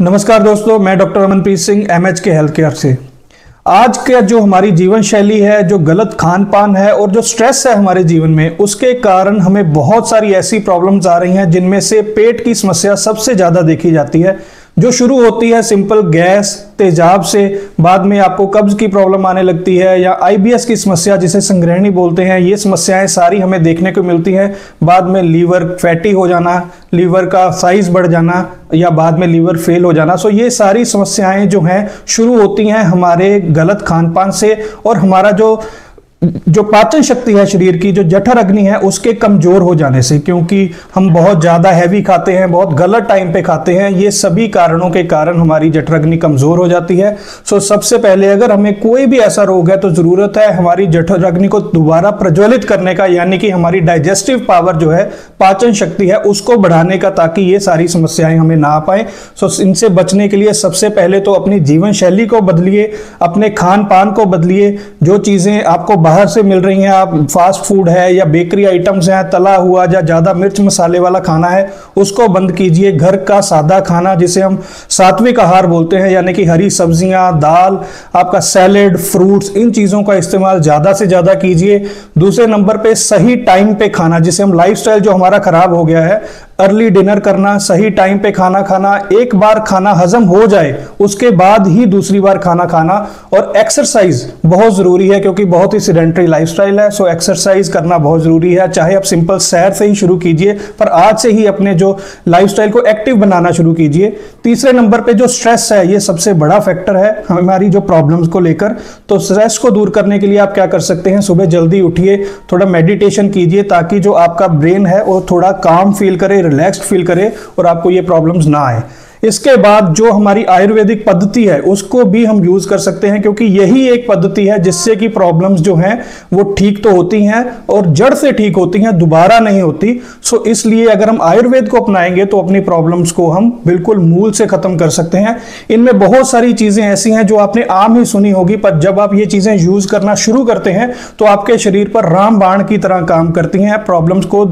नमस्कार दोस्तों, मैं डॉक्टर अमनप्रीत सिंह एमएच के हेल्थ केयर से। आज का जो हमारी जीवन शैली है, जो गलत खान पान है और जो स्ट्रेस है हमारे जीवन में, उसके कारण हमें बहुत सारी ऐसी प्रॉब्लम्स आ रही हैं जिनमें से पेट की समस्या सबसे ज़्यादा देखी जाती है, जो शुरू होती है सिंपल गैस तेजाब से, बाद में आपको कब्ज की प्रॉब्लम आने लगती है या आईबीएस की समस्या जिसे संग्रहणी बोलते हैं। ये समस्याएं सारी हमें देखने को मिलती हैं। बाद में लीवर फैटी हो जाना, लीवर का साइज बढ़ जाना या बाद में लीवर फेल हो जाना। सो ये सारी समस्याएं जो हैं शुरू होती हैं हमारे गलत खान पान से और हमारा जो पाचन शक्ति है शरीर की, जो जठर अग्नि है, उसके कमजोर हो जाने से, क्योंकि हम बहुत ज्यादा हैवी खाते हैं, बहुत गलत टाइम पे खाते हैं। ये सभी कारणों के कारण हमारी जठर अग्नि कमजोर हो जाती है। सो सबसे पहले अगर हमें कोई भी ऐसा रोग है तो जरूरत है हमारी जठर अग्नि को दोबारा प्रज्वलित करने का, यानी कि हमारी डाइजेस्टिव पावर जो है, पाचन शक्ति है, उसको बढ़ाने का, ताकि ये सारी समस्याएं हमें ना आ पाए। सो इनसे बचने के लिए सबसे पहले तो अपनी जीवन शैली को बदलिए, अपने खान पान को बदलिए। जो चीजें आपको बाहर से मिल रही हैं, आप फास्ट फूड है या बेकरी आइटम्स हैं, तला हुआ या ज्यादा मिर्च मसाले वाला खाना है, उसको बंद कीजिए। घर का सादा खाना जिसे हम सात्विक आहार बोलते हैं, यानी कि हरी सब्जियां, दाल, आपका सैलेड, फ्रूट्स, इन चीजों का इस्तेमाल ज्यादा से ज्यादा कीजिए। दूसरे नंबर पे सही टाइम पे खाना, जिसे हम लाइफस्टाइल जो हमारा खराब हो गया है, अर्ली डिनर करना, सही टाइम पे खाना खाना, एक बार खाना हजम हो जाए उसके बाद ही दूसरी बार खाना खाना, और एक्सरसाइज बहुत जरूरी है क्योंकि बहुत ही सीडेंटरी लाइफस्टाइल है। सो एक्सरसाइज करना बहुत जरूरी है। चाहे आप सिंपल सैर से ही शुरू कीजिए, पर आज से ही अपने जो लाइफस्टाइल को एक्टिव बनाना शुरू कीजिए। तीसरे नंबर पे जो स्ट्रेस है, ये सबसे बड़ा फैक्टर है हमारी जो प्रॉब्लम्स को लेकर। तो स्ट्रेस को दूर करने के लिए आप क्या कर सकते हैं, सुबह जल्दी उठिए, थोड़ा मेडिटेशन कीजिए, ताकि जो आपका ब्रेन है वो थोड़ा काम फील करे, रिलैक्स्ड फील करे और आपको ये प्रॉब्लम्स ना आए। इसके बाद जो हमारी आयुर्वेदिक पद्धति है उसको भी हम यूज कर सकते हैं, क्योंकि यही एक पद्धति है जिससे कि प्रॉब्लम्स जो हैं वो ठीक तो होती हैं और जड़ से ठीक होती हैं, दोबारा नहीं होती। सो इसलिए अगर हम आयुर्वेद को अपनाएंगे तो अपनी प्रॉब्लम्स को हम बिल्कुल मूल से खत्म कर सकते हैं। इनमें बहुत सारी चीजें ऐसी हैं जो आपने आम ही सुनी होगी, पर जब आप ये चीजें यूज करना शुरू करते हैं तो आपके शरीर पर रामबाण की तरह काम करती हैं, प्रॉब्लम्स को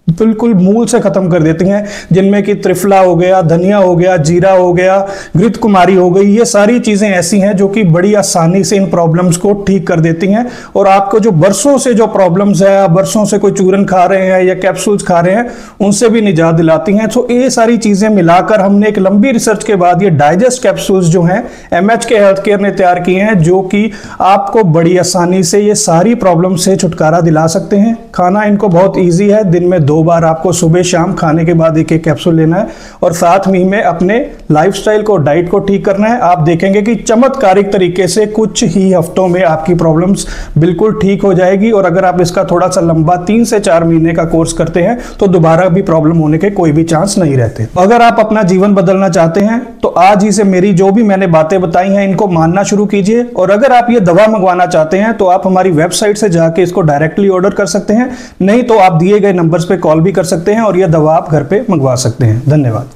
बिल्कुल मूल से खत्म कर देती हैं। जिनमें कि त्रिफला हो गया, धनिया हो गया, जीरा हो गया, घृत कुमारी हो गई, ये सारी चीजें ऐसी हैं जो कि बड़ी आसानी से इन प्रॉब्लम्स को ठीक कर देती हैं। और आपको जो बरसों से जो प्रॉब्लम्स है, आप बरसों से कोई चूरन खा रहे हैं या कैप्सूल्स खा रहे हैं, उनसे भी निजात दिलाती हैं। तो ये सारी चीजें मिलाकर हमने एक लंबी रिसर्च के बाद ये डाइजेस्ट कैप्सूल्स जो हैं एमएच के हेल्थ केयर ने तैयार किए हैं, जो कि आपको बड़ी आसानी से ये सारी प्रॉब्लम से छुटकारा दिला सकते हैं। खाना इनको बहुत ईजी है, दिन में 2 बार आपको सुबह शाम खाने के बाद एक कैप्सूल लेना है और साथ में अपने लाइफस्टाइल को, डाइट को ठीक करना है। आप देखेंगे कि चमत्कारिक तरीके से कुछ ही हफ्तों में आपकी प्रॉब्लम्स बिल्कुल ठीक हो जाएगी। और अगर आप इसका थोड़ा सा लंबा 3 से 4 महीने का कोर्स करते हैं तो दोबारा भी प्रॉब्लम होने के कोई भी चांस नहीं रहते। अगर आप अपना जीवन बदलना चाहते हैं तो आज ही से मेरी जो भी मैंने बातें बताई हैं इनको मानना शुरू कीजिए। और अगर आप ये दवा मंगवाना चाहते हैं तो आप हमारी वेबसाइट से जाके इसको डायरेक्टली ऑर्डर कर सकते हैं, नहीं तो आप दिए गए नंबर्स पे कॉल भी कर सकते हैं और यह दवा आप घर पे मंगवा सकते हैं। धन्यवाद।